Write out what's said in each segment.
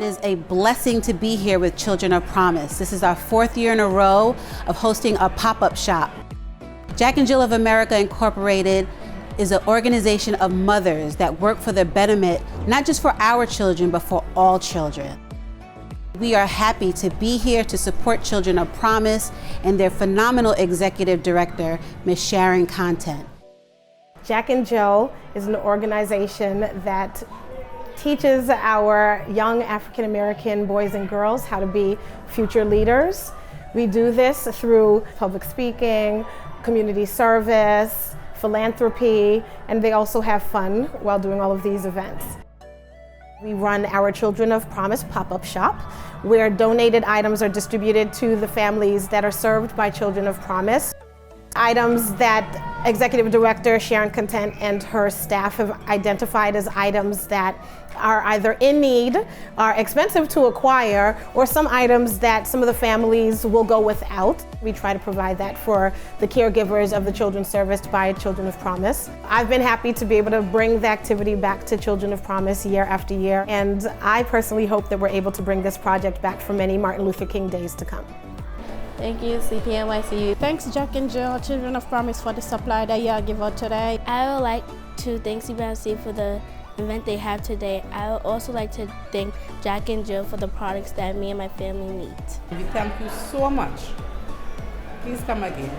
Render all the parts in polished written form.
It is a blessing to be here with Children of Promise. This is our 4th year in a row of hosting a pop-up shop. Jack and Jill of America Incorporated is an organization of mothers that work for the betterment, not just for our children, but for all children. We are happy to be here to support Children of Promise and their phenomenal executive director, Ms. Sharon Content. Jack and Jill is an organization that teaches our young African American boys and girls how to be future leaders. We do this through public speaking, community service, philanthropy, and they also have fun while doing all of these events. We run our Children of Promise pop-up shop, where donated items are distributed to the families that are served by Children of Promise. Items that Executive Director Sharon Content and her staff have identified as items that are either in need, are expensive to acquire, or some items that some of the families will go without. We try to provide that for the caregivers of the children serviced by Children of Promise. I've been happy to be able to bring the activity back to Children of Promise year after year, and I personally hope that we're able to bring this project back for many Martin Luthor King days to come. Thank you, CPNYC. Thanks, Jack and Jill, Children of Promise, for the supply that y'all give out today. I would like to thank CPNYC for the event they have today. I would also like to thank Jack and Jill for the products that me and my family need. We thank you so much. Please come again.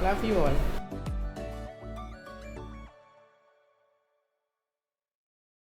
Love you all.